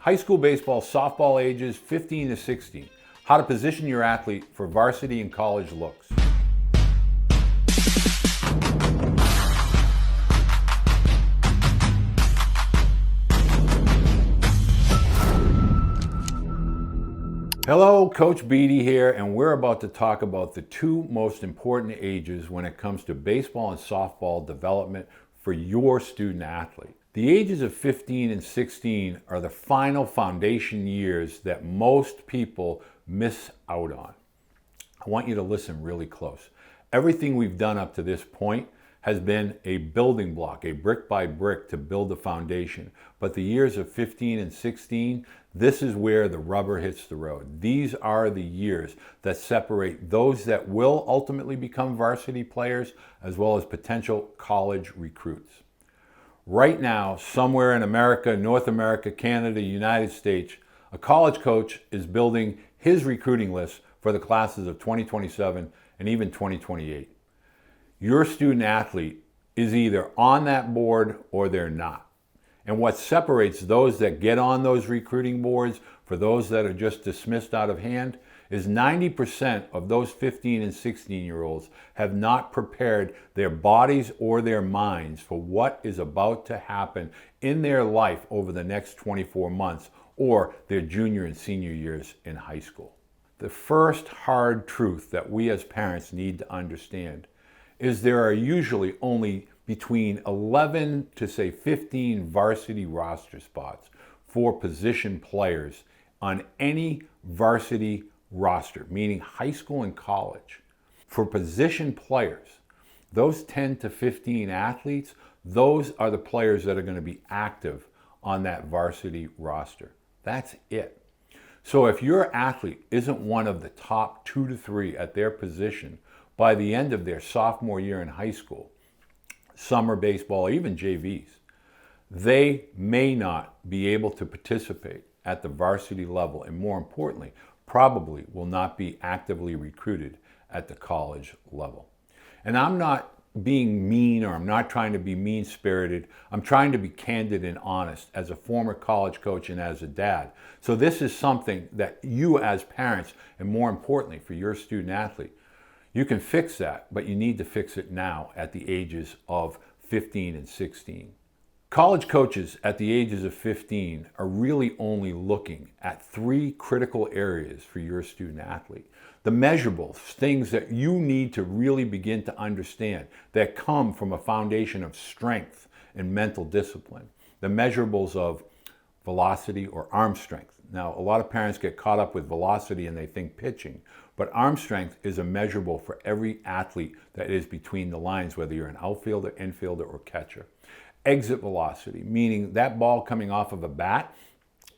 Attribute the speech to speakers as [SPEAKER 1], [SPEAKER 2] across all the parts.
[SPEAKER 1] High school baseball, softball ages 15 to 16. How to position your athlete for varsity and college looks. Hello, Coach Beede here, and we're about to talk about the two most important ages when it comes to baseball and softball development for your student athlete. The ages of 15 and 16 are the final foundation years that most people miss out on. I want you to listen really close. Everything we've done up to this point has been a building block, a brick by brick to build the foundation. But the years of 15 and 16, this is where the rubber hits the road. These are the years that separate those that will ultimately become varsity players as well as potential college recruits. Right now, somewhere in America, North America, Canada, United States, a college coach is building his recruiting list for the classes of 2027 and even 2028. Your student athlete is either on that board or they're not. And what separates those that get on those recruiting boards for those that are just dismissed out of hand is 90% of those 15 and 16-year-olds have not prepared their bodies or their minds for what is about to happen in their life over the next 24 months or their junior and senior years in high school. The first hard truth that we as parents need to understand is there are usually only between 11 to say 15 varsity roster spots for position players on any varsity roster, meaning high school and college. For position players, those 10 to 15 athletes, those are the players that are going to be active on that varsity roster. That's it. So if your athlete isn't one of the top 2 to 3 at their position by the end of their sophomore year in high school, summer baseball, even JVs, they may not be able to participate at the varsity level, and more importantly, probably will not be actively recruited at the college level. And I'm not being mean, or I'm not trying to be mean-spirited. I'm trying to be candid and honest as a former college coach and as a dad. So this is something that you as parents, and more importantly for your student athlete, you can fix that, but you need to fix it now at the ages of 15 and 16. College coaches at the ages of 15 are really only looking at 3 critical areas for your student athlete. The measurables, things that you need to really begin to understand that come from a foundation of strength and mental discipline. The measurables of velocity or arm strength. Now, a lot of parents get caught up with velocity and they think pitching, but arm strength is a measurable for every athlete that is between the lines, whether you're an outfielder, infielder, or catcher. Exit velocity, meaning that ball coming off of a bat,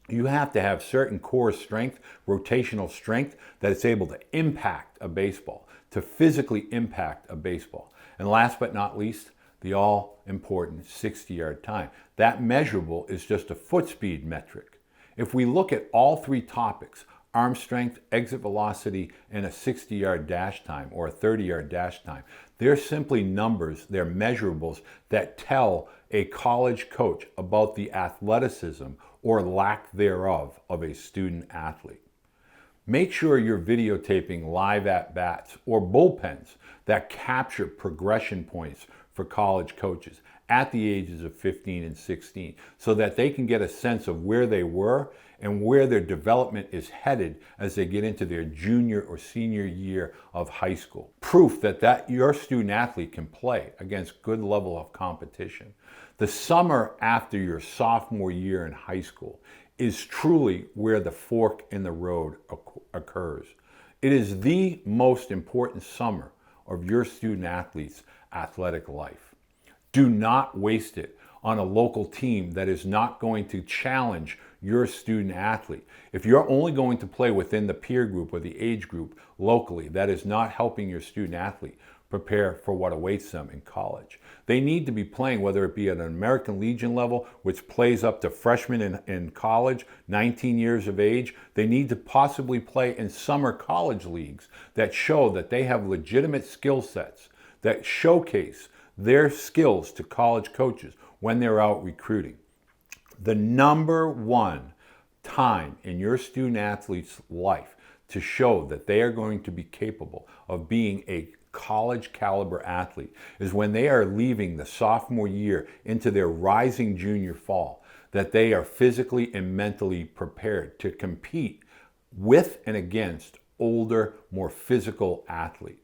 [SPEAKER 1] you have to have certain core strength, rotational strength, that it's able to impact a baseball, to physically impact a baseball. And last but not least, the all-important 60-yard time. That measurable is just a foot speed metric. If we look at all 3 topics, arm strength, exit velocity, and a 60-yard dash time or a 30-yard dash time, they're simply numbers, they're measurables that tell a college coach about the athleticism or lack thereof of a student athlete. Make sure you're videotaping live at-bats or bullpens that capture progression points for college coaches at the ages of 15 and 16 so that they can get a sense of where they were and where their development is headed as they get into their junior or senior year of high school. Proof that your student athlete can play against good level of competition. The summer after your sophomore year in high school is truly where the fork in the road occurs. It is the most important summer of your student athlete's athletic life. Do not waste it on a local team that is not going to challenge your student athlete. If you're only going to play within the peer group or the age group locally, that is not helping your student athlete prepare for what awaits them in college. They need to be playing, whether it be at an American Legion level, which plays up to freshmen in college, 19 years of age. They need to possibly play in summer college leagues that show that they have legitimate skill sets that showcase their skills to college coaches when they're out recruiting. The number one time in your student athlete's life to show that they are going to be capable of being a college caliber athlete is when they are leaving the sophomore year into their rising junior fall, that they are physically and mentally prepared to compete with and against older, more physical athletes.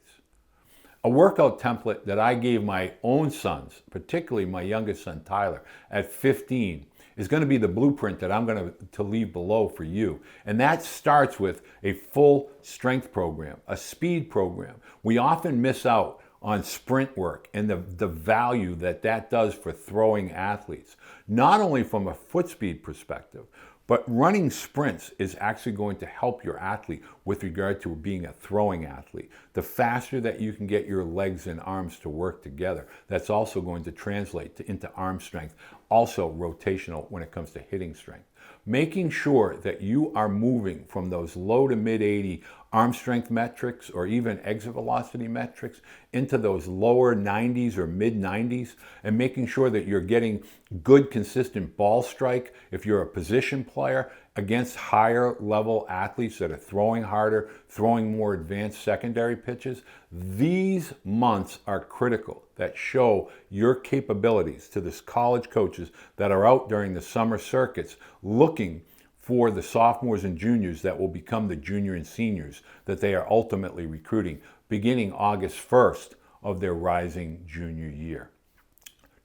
[SPEAKER 1] A workout template that I gave my own sons, particularly my youngest son Tyler, at 15, is going to be the blueprint that I'm going to leave below for you. And that starts with a full strength program, a speed program. We often miss out on sprint work and the value that that does for throwing athletes, not only from a foot speed perspective, but running sprints is actually going to help your athlete with regard to being a throwing athlete. The faster that you can get your legs and arms to work together, that's also going to translate into arm strength, also rotational when it comes to hitting strength. Making sure that you are moving from those low to mid 80 arm strength metrics or even exit velocity metrics into those lower 90s or mid 90s, and making sure that you're getting good consistent ball strike if you're a position player against higher level athletes that are throwing harder, throwing more advanced secondary pitches. These months are critical that show your capabilities to the college coaches that are out during the summer circuits looking for the sophomores and juniors that will become the junior and seniors that they are ultimately recruiting beginning August 1st of their rising junior year.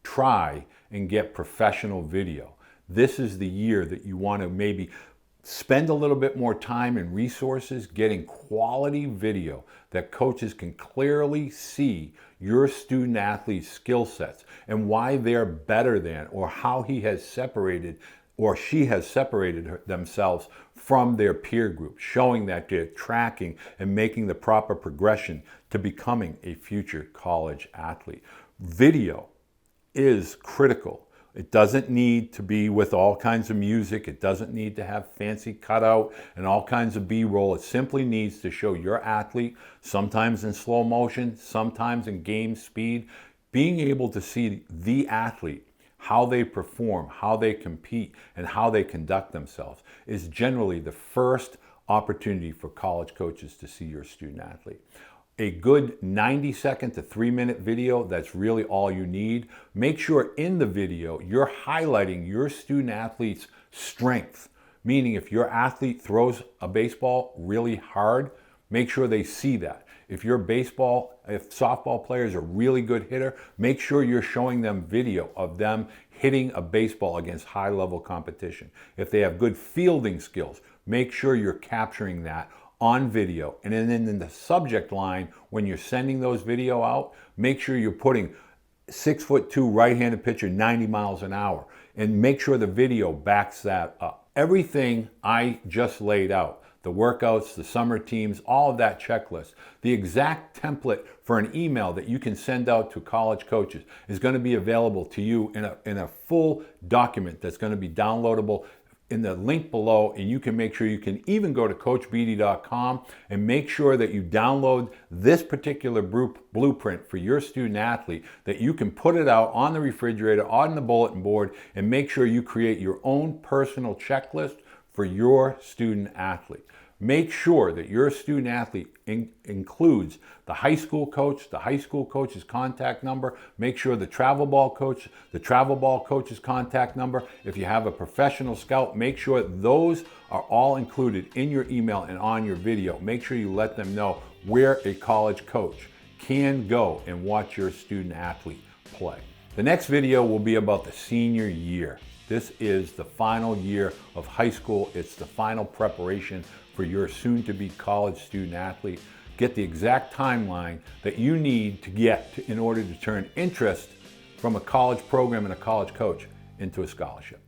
[SPEAKER 1] Try and get professional video. This is the year that you want to maybe spend a little bit more time and resources getting quality video that coaches can clearly see your student athlete's skill sets and why they're better than, or how he has separated or she has separated themselves from their peer group, showing that they're tracking and making the proper progression to becoming a future college athlete. Video is critical. It doesn't need to be with all kinds of music. It doesn't need to have fancy cutout and all kinds of B-roll. It simply needs to show your athlete, sometimes in slow motion, sometimes in game speed, being able to see the athlete, how they perform, how they compete, and how they conduct themselves is generally the first opportunity for college coaches to see your student athlete. A good 90-second to 3-minute video, that's really all you need. Make sure in the video you're highlighting your student athlete's strength, meaning if your athlete throws a baseball really hard, make sure they see that. If softball player is a really good hitter, make sure you're showing them video of them hitting a baseball against high-level competition. If they have good fielding skills, make sure you're capturing that on video. And then in the subject line, when you're sending those video out, make sure you're putting 6'2" right-handed pitcher, 90 miles an hour, and make sure the video backs that up. Everything I just laid out, the workouts, the summer teams, all of that checklist, the exact template for an email that you can send out to college coaches is going to be available to you in a full document that's going to be downloadable in the link below, and you can make sure you can even go to coachbeede.com and make sure that you download this particular blueprint for your student athlete, that you can put it out on the refrigerator, on the bulletin board, and make sure you create your own personal checklist for your student athlete. Make sure that your student athlete includes the high school coach's contact number. Make sure the travel ball coach's contact number. If you have a professional scout, make sure those are all included in your email and on your video. Make sure you let them know where a college coach can go and watch your student athlete play. The next video will be about the senior year. This is the final year of high school. It's the final preparation for your soon-to-be college student athlete. Get the exact timeline that you need to get in order to turn interest from a college program and a college coach into a scholarship.